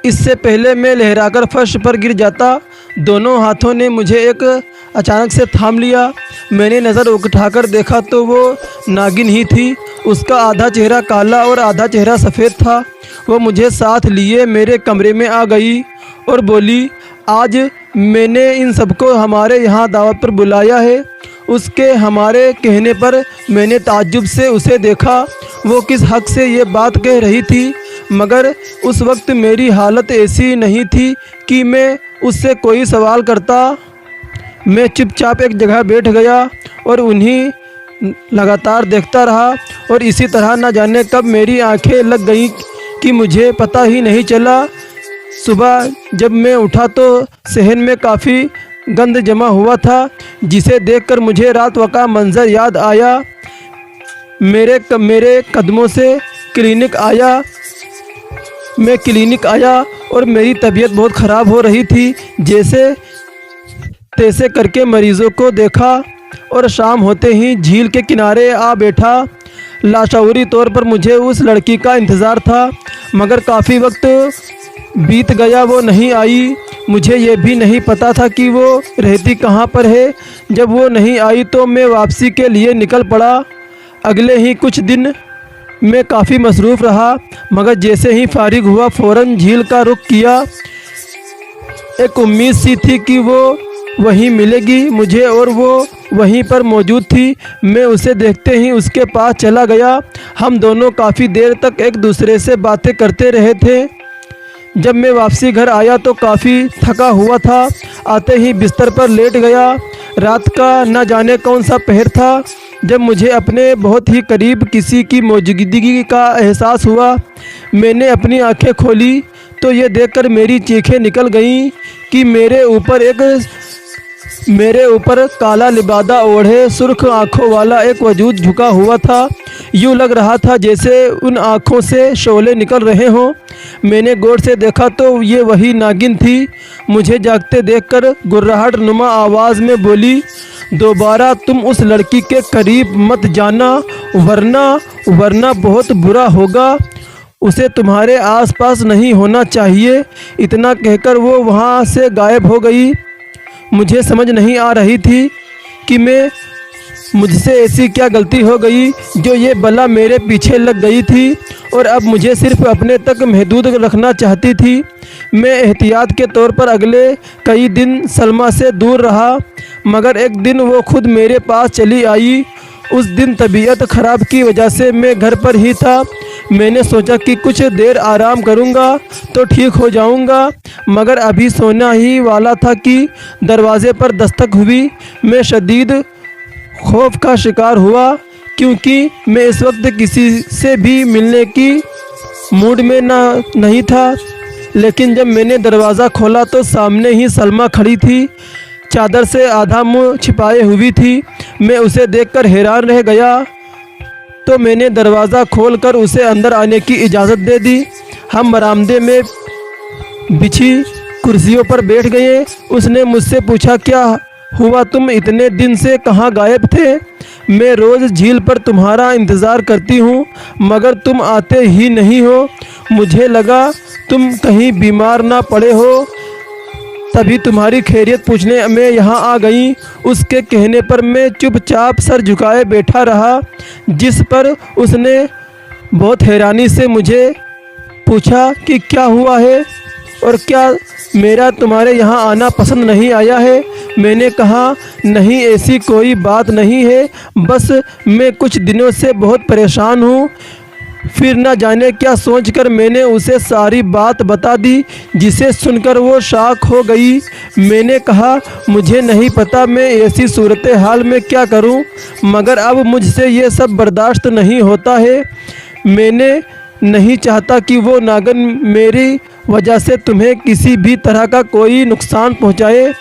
इससे पहले मैं लहराकर फर्श पर गिर जाता। दोनों हाथों ने मुझे एक अचानक से थाम लिया। मैंने नज़र उठाकर देखा तो वो नागिन ही थी। उसका आधा चेहरा काला और आधा चेहरा सफ़ेद था। वो मुझे साथ लिए मेरे कमरे में आ गई और बोली, आज मैंने इन सबको हमारे यहाँ दावत पर बुलाया है। उसके हमारे कहने पर मैंने ताज्जुब से उसे देखा। वो किस हक़ से ये बात कह रही थी, मगर उस वक्त मेरी हालत ऐसी नहीं थी कि मैं उससे कोई सवाल करता। मैं चुपचाप एक जगह बैठ गया और उन्हीं लगातार देखता रहा और इसी तरह न जाने कब मेरी आंखें लग गईं कि मुझे पता ही नहीं चला। सुबह जब मैं उठा तो सहन में काफ़ी गंद जमा हुआ था, जिसे देखकर मुझे रात का मंजर याद आया। मेरे कदमों से क्लिनिक आया। मैं क्लिनिक आया और मेरी तबीयत बहुत ख़राब हो रही थी। जैसे तैसे करके मरीज़ों को देखा और शाम होते ही झील के किनारे आ बैठा। लाशऊरी तौर पर मुझे उस लड़की का इंतज़ार था, मगर काफ़ी वक्त बीत गया, वो नहीं आई। मुझे ये भी नहीं पता था कि वो रहती कहाँ पर है। जब वो नहीं आई तो मैं वापसी के लिए निकल पड़ा। अगले ही कुछ दिन मैं काफ़ी मसरूफ़ रहा, मगर जैसे ही फारिग हुआ फ़ौरन झील का रुख किया। एक उम्मीद सी थी कि वो वहीं मिलेगी मुझे और वो वहीं पर मौजूद थी। मैं उसे देखते ही उसके पास चला गया। हम दोनों काफ़ी देर तक एक दूसरे से बातें करते रहे थे। जब मैं वापसी घर आया तो काफ़ी थका हुआ था। आते ही बिस्तर पर लेट गया। रात का न जाने कौन सा पहर था जब मुझे अपने बहुत ही करीब किसी की मौजूदगी का एहसास हुआ। मैंने अपनी आंखें खोली तो ये देखकर मेरी चीखें निकल गईं कि मेरे ऊपर काला लिबादा ओढ़े सुर्ख आँखों वाला एक वजूद झुका हुआ था। यूँ लग रहा था जैसे उन आँखों से शोले निकल रहे हों। मैंने गौर से देखा तो ये वही नागिन थी। मुझे जागते देखकर गुर्राहट नुमा आवाज़ में बोली, दोबारा तुम उस लड़की के करीब मत जाना, वरना बहुत बुरा होगा। उसे तुम्हारे आसपास नहीं होना चाहिए। इतना कहकर वो वहाँ से गायब हो गई। मुझे समझ नहीं आ रही थी कि मुझसे ऐसी क्या गलती हो गई जो ये बला मेरे पीछे लग गई थी और अब मुझे सिर्फ अपने तक महदूद रखना चाहती थी। मैं एहतियात के तौर पर अगले कई दिन सलमा से दूर रहा, मगर एक दिन वो खुद मेरे पास चली आई। उस दिन तबीयत ख़राब की वजह से मैं घर पर ही था। मैंने सोचा कि कुछ देर आराम करूंगा तो ठीक हो जाऊंगा, मगर अभी सोना ही वाला था कि दरवाज़े पर दस्तक हुई। मैं शदीद खौफ का शिकार हुआ क्योंकि मैं इस वक्त किसी से भी मिलने की मूड में नहीं था। लेकिन जब मैंने दरवाज़ा खोला तो सामने ही सलमा खड़ी थी, चादर से आधा मुंह छिपाए हुई थी। मैं उसे देखकर हैरान रह गया तो मैंने दरवाज़ा खोलकर उसे अंदर आने की इजाज़त दे दी। हम बरामदे में बिछी कुर्सियों पर बैठ गए। उसने मुझसे पूछा, क्या हुआ, तुम इतने दिन से कहाँ गायब थे? मैं रोज़ झील पर तुम्हारा इंतज़ार करती हूँ, मगर तुम आते ही नहीं हो। मुझे लगा तुम कहीं बीमार ना पड़े हो, तभी तुम्हारी खैरियत पूछने मैं यहाँ आ गई। उसके कहने पर मैं चुपचाप सर झुकाए बैठा रहा, जिस पर उसने बहुत हैरानी से मुझे पूछा कि क्या हुआ है और क्या मेरा तुम्हारे यहाँ आना पसंद नहीं आया है। मैंने कहा, नहीं, ऐसी कोई बात नहीं है, बस मैं कुछ दिनों से बहुत परेशान हूँ। फिर न जाने क्या सोचकर मैंने उसे सारी बात बता दी, जिसे सुनकर वो शॉक हो गई। मैंने कहा, मुझे नहीं पता मैं ऐसी सूरत हाल में क्या करूं, मगर अब मुझसे ये सब बर्दाश्त नहीं होता है। मैंने नहीं चाहता कि वो नागिन मेरी वजह से तुम्हें किसी भी तरह का कोई नुकसान पहुंचाए,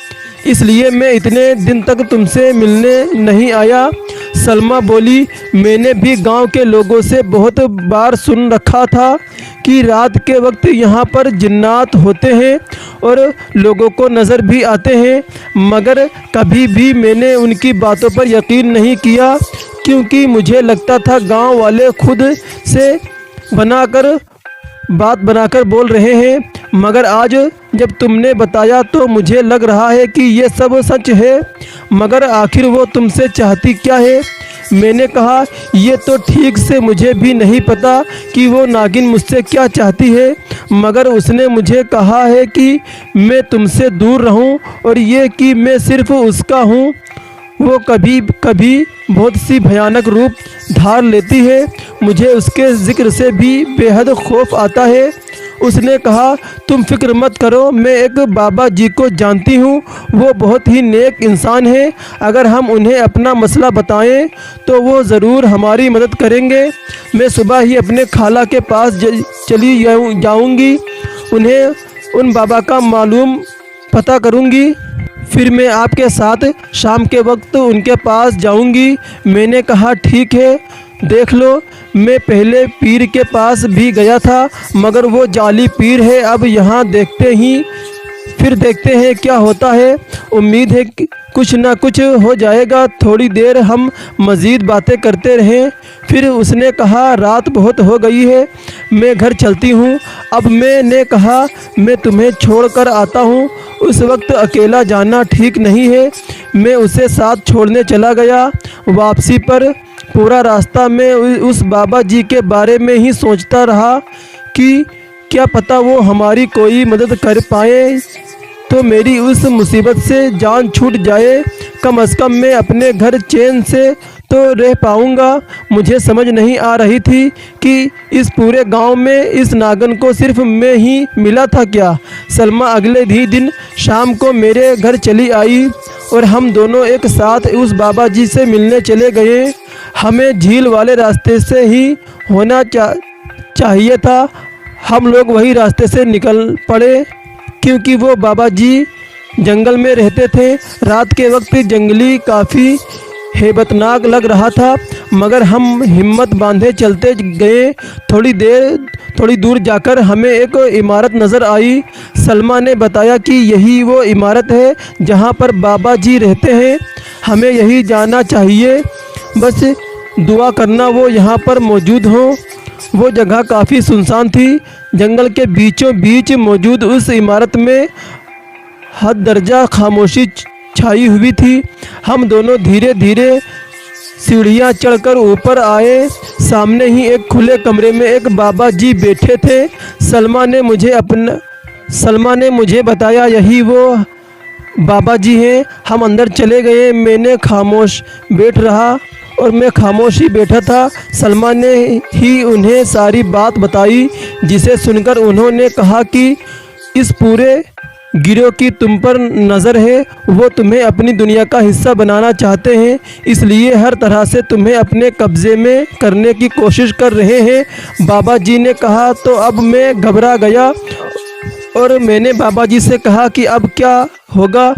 इसलिए मैं इतने दिन तक तुमसे मिलने नहीं आया। सलमा बोली, मैंने भी गांव के लोगों से बहुत बार सुन रखा था कि रात के वक्त यहाँ पर जिन्नात होते हैं और लोगों को नज़र भी आते हैं, मगर कभी भी मैंने उनकी बातों पर यकीन नहीं किया, क्योंकि मुझे लगता था गांव वाले खुद से बात बनाकर बोल रहे हैं। मगर आज जब तुमने बताया तो मुझे लग रहा है कि ये सब सच है। मगर आखिर वो तुमसे चाहती क्या है? मैंने कहा, ये तो ठीक से मुझे भी नहीं पता कि वो नागिन मुझसे क्या चाहती है, मगर उसने मुझे कहा है कि मैं तुमसे दूर रहूं और ये कि मैं सिर्फ उसका हूं। वो कभी कभी बहुत सी भयानक रूप धार लेती है। मुझे उसके ज़िक्र से भी बेहद खौफ आता है। उसने कहा, तुम फिक्र मत करो, मैं एक बाबा जी को जानती हूँ, वो बहुत ही नेक इंसान है। अगर हम उन्हें अपना मसला बताएं तो वो ज़रूर हमारी मदद करेंगे। मैं सुबह ही अपने खाला के पास चली जाऊँगी, उन्हें उन बाबा का मालूम पता करूँगी, फिर मैं आपके साथ शाम के वक्त उनके पास जाऊंगी। मैंने कहा, ठीक है, देख लो, मैं पहले पीर के पास भी गया था, मगर वो जाली पीर है। अब यहाँ देखते हैं क्या होता है। उम्मीद है कि कुछ ना कुछ हो जाएगा। थोड़ी देर हम मज़ीद बातें करते रहें। फिर उसने कहा, रात बहुत हो गई है, मैं घर चलती हूँ। अब मैंने कहा, मैं तुम्हें छोड़कर आता हूँ। उस वक्त अकेला जाना ठीक नहीं है। मैं उसे साथ छोड़ने चला गया। वापसी पर पूरा रास्ता मैं उस बाबा जी के बारे में ही सोचता रहा कि क्या पता वो हमारी कोई मदद कर पाए तो मेरी उस मुसीबत से जान छूट जाए। कम से कम मैं अपने घर चैन से तो रह पाऊंगा। मुझे समझ नहीं आ रही थी कि इस पूरे गांव में इस नागन को सिर्फ मैं ही मिला था क्या। सलमा अगले ही दिन शाम को मेरे घर चली आई और हम दोनों एक साथ उस बाबा जी से मिलने चले गए। हमें झील वाले रास्ते से ही होना चाहिए था। हम लोग वही रास्ते से निकल पड़े क्योंकि वो बाबा जी जंगल में रहते थे। रात के वक्त जंगली काफ़ी हेबतनाक लग रहा था, मगर हम हिम्मत बांधे चलते गए। थोड़ी दूर जाकर हमें एक इमारत नज़र आई। सलमा ने बताया कि यही वो इमारत है जहाँ पर बाबा जी रहते हैं। हमें यही जाना चाहिए, बस दुआ करना वो यहाँ पर मौजूद हों। वो जगह काफ़ी सुनसान थी। जंगल के बीचों बीच मौजूद उस इमारत में हद दर्जा खामोशी छाई हुई थी। हम दोनों धीरे धीरे सीढ़ियाँ चढ़कर ऊपर आए। सामने ही एक खुले कमरे में एक बाबा जी बैठे थे। सलमा ने मुझे बताया, यही वो बाबा जी हैं। हम अंदर चले गए। मैं खामोश बैठा था। सलमा ने ही उन्हें सारी बात बताई, जिसे सुनकर उन्होंने कहा कि इस पूरे गिरोह की तुम पर नज़र है। वो तुम्हें अपनी दुनिया का हिस्सा बनाना चाहते हैं, इसलिए हर तरह से तुम्हें अपने कब्ज़े में करने की कोशिश कर रहे हैं। बाबा जी ने कहा तो अब मैं घबरा गया और मैंने बाबा जी से कहा कि अब क्या होगा।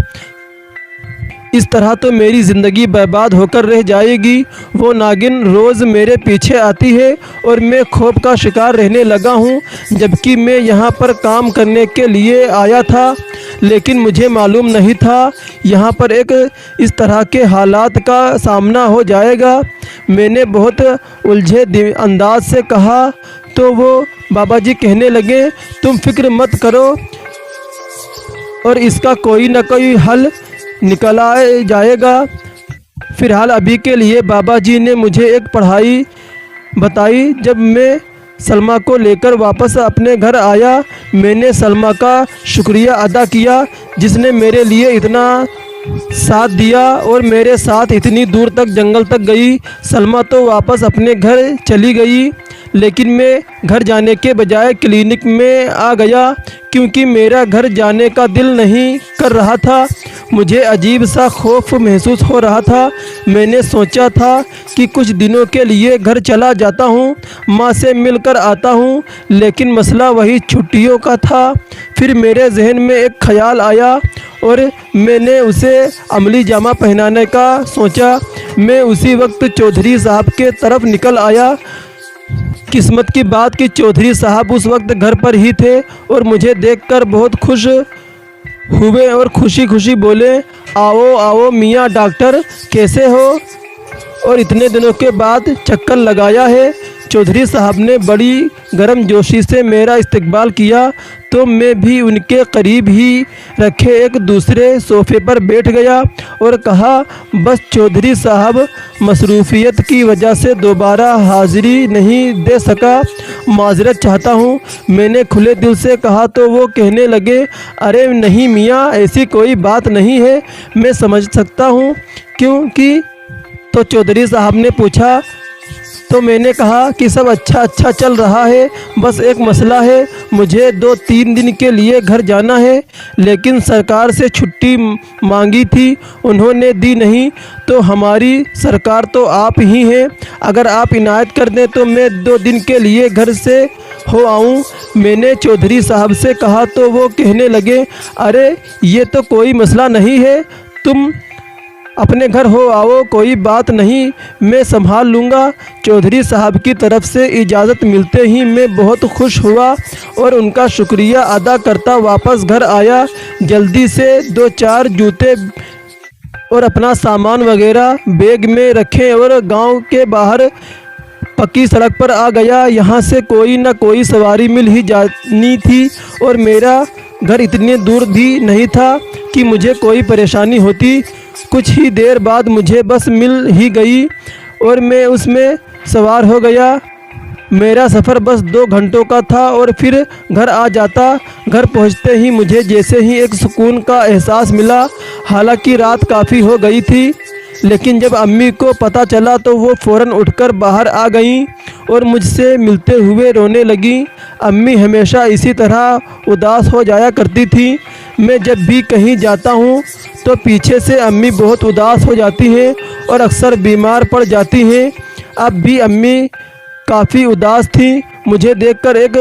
इस तरह तो मेरी ज़िंदगी बर्बाद होकर रह जाएगी। वो नागिन रोज़ मेरे पीछे आती है और मैं खौफ का शिकार रहने लगा हूँ, जबकि मैं यहाँ पर काम करने के लिए आया था। लेकिन मुझे मालूम नहीं था यहाँ पर एक इस तरह के हालात का सामना हो जाएगा। मैंने बहुत उलझे अंदाज से कहा तो वो बाबा जी कहने लगे, तुम फिक्र मत करो और इसका कोई न कोई हल निकला जाएगा। फ़िलहाल अभी के लिए बाबा जी ने मुझे एक पढ़ाई बताई। जब मैं सलमा को लेकर वापस अपने घर आया, मैंने सलमा का शुक्रिया अदा किया जिसने मेरे लिए इतना साथ दिया और मेरे साथ इतनी दूर तक जंगल तक गई। सलमा तो वापस अपने घर चली गई, लेकिन मैं घर जाने के बजाय क्लिनिक में आ गया क्योंकि मेरा घर जाने का दिल नहीं कर रहा था। मुझे अजीब सा खौफ महसूस हो रहा था। मैंने सोचा था कि कुछ दिनों के लिए घर चला जाता हूँ, माँ से मिलकर आता हूँ, लेकिन मसला वही छुट्टियों का था। फिर मेरे जहन में एक ख्याल आया और मैंने उसे अमली जामा पहनाने का सोचा। मैं उसी वक्त चौधरी साहब के तरफ निकल आया। किस्मत की बात कि चौधरी साहब उस वक्त घर पर ही थे और मुझे देखकर बहुत खुश हुए और खुशी खुशी बोले, आओ आओ मियाँ डॉक्टर, कैसे हो और इतने दिनों के बाद चक्कर लगाया है। चौधरी साहब ने बड़ी गर्मजोशी से मेरा इस्तकबाल किया तो मैं भी उनके करीब ही रखे एक दूसरे सोफ़े पर बैठ गया और कहा, बस चौधरी साहब, मसरूफ़ियत की वजह से दोबारा हाज़िरी नहीं दे सका, माज़रत चाहता हूँ। मैंने खुले दिल से कहा तो वो कहने लगे, अरे नहीं मियाँ, ऐसी कोई बात नहीं है, मैं समझ सकता हूँ क्योंकि। तो चौधरी साहब ने पूछा, तो मैंने कहा कि सब अच्छा चल रहा है, बस एक मसला है, मुझे 2-3 दिन के लिए घर जाना है, लेकिन सरकार से छुट्टी मांगी थी, उन्होंने दी नहीं। तो हमारी सरकार तो आप ही हैं, अगर आप इनायत कर दें तो मैं 2 दिन के लिए घर से हो आऊँ। मैंने चौधरी साहब से कहा तो वो कहने लगे, अरे ये तो कोई मसला नहीं है, तुम अपने घर हो आओ, कोई बात नहीं, मैं संभाल लूँगा। चौधरी साहब की तरफ से इजाज़त मिलते ही मैं बहुत खुश हुआ और उनका शुक्रिया अदा करता वापस घर आया। जल्दी से 2-4 जूते और अपना सामान वगैरह बैग में रखे और गांव के बाहर पक्की सड़क पर आ गया। यहाँ से कोई ना कोई सवारी मिल ही जानी थी और मेरा घर इतनी दूर भी नहीं था कि मुझे कोई परेशानी होती। कुछ ही देर बाद मुझे बस मिल ही गई और मैं उसमें सवार हो गया। मेरा सफ़र बस 2 घंटों का था और फिर घर आ जाता। घर पहुंचते ही मुझे जैसे ही एक सुकून का एहसास मिला। हालांकि रात काफ़ी हो गई थी, लेकिन जब अम्मी को पता चला तो वो फ़ौरन उठकर बाहर आ गईं और मुझसे मिलते हुए रोने लगीं। अम्मी हमेशा इसी तरह उदास हो जाया करती थी। मैं जब भी कहीं जाता हूँ तो पीछे से अम्मी बहुत उदास हो जाती हैं और अक्सर बीमार पड़ जाती हैं। अब भी अम्मी काफ़ी उदास थी। मुझे देखकर एक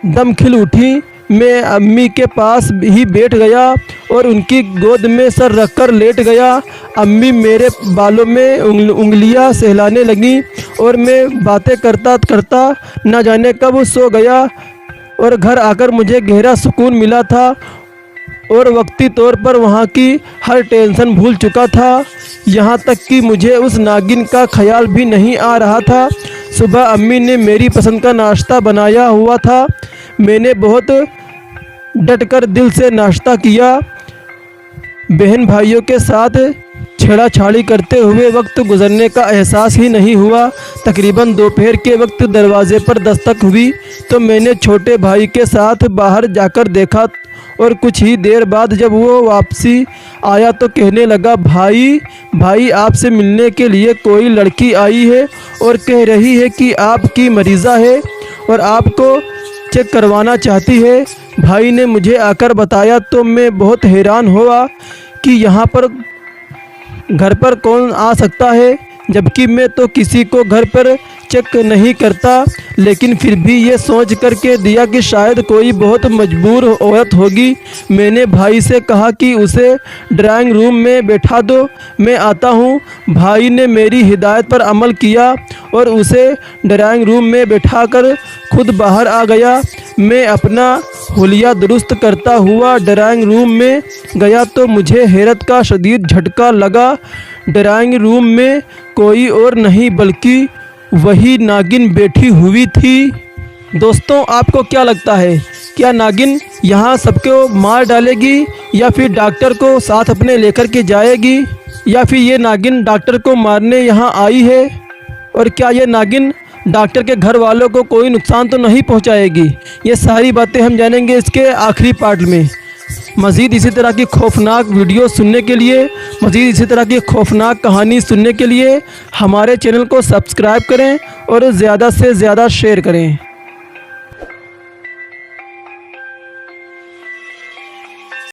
दम खिल उठी। मैं अम्मी के पास ही बैठ गया और उनकी गोद में सर रखकर लेट गया। अम्मी मेरे बालों में उंगलियां सहलाने लगी और मैं बातें करता करता न जाने कब सो गया और घर आकर मुझे गहरा सुकून मिला था और वक्ती तौर पर वहाँ की हर टेंशन भूल चुका था। यहाँ तक कि मुझे उस नागिन का ख्याल भी नहीं आ रहा था। सुबह अम्मी ने मेरी पसंद का नाश्ता बनाया हुआ था। मैंने बहुत डटकर दिल से नाश्ता किया। बहन भाइयों के साथ छेड़ाछाड़ी करते हुए वक्त गुजरने का एहसास ही नहीं हुआ। तकरीबन दोपहर के वक्त दरवाज़े पर दस्तक हुई तो मैंने छोटे भाई के साथ बाहर जाकर देखा और कुछ ही देर बाद जब वो वापसी आया तो कहने लगा, भाई आपसे मिलने के लिए कोई लड़की आई है और कह रही है कि आपकी मरीज़ा है और आपको चेक करवाना चाहती है। भाई ने मुझे आकर बताया तो मैं बहुत हैरान हुआ कि यहाँ पर घर पर कौन आ सकता है, जबकि मैं तो किसी को घर पर चेक नहीं करता। लेकिन फिर भी ये सोच कर के दिया कि शायद कोई बहुत मजबूर औरत होगी। मैंने भाई से कहा कि उसे ड्राइंग रूम में बैठा दो, मैं आता हूँ। भाई ने मेरी हिदायत पर अमल किया और उसे ड्राइंग रूम में बैठाकर खुद बाहर आ गया। मैं अपना हुलिया दुरुस्त करता हुआ ड्राइंग रूम में गया तो मुझे हैरत का शदीद झटका लगा। ड्राइंग रूम में कोई और नहीं बल्कि वही नागिन बैठी हुई थी। दोस्तों, आपको क्या लगता है, क्या नागिन यहाँ सबको मार डालेगी या फिर डॉक्टर को साथ अपने लेकर के जाएगी, या फिर ये नागिन डॉक्टर को मारने यहाँ आई है? और क्या ये नागिन डॉक्टर के घर वालों को कोई नुकसान तो नहीं पहुँचाएगी? ये सारी बातें हम जानेंगे इसके आखिरी पार्ट में। मज़ीद इसी तरह की खौफनाक वीडियो सुनने के लिए, मज़ीद इसी तरह की खौफनाक कहानी सुनने के लिए हमारे चैनल को सब्सक्राइब करें और ज़्यादा से ज़्यादा शेयर करें।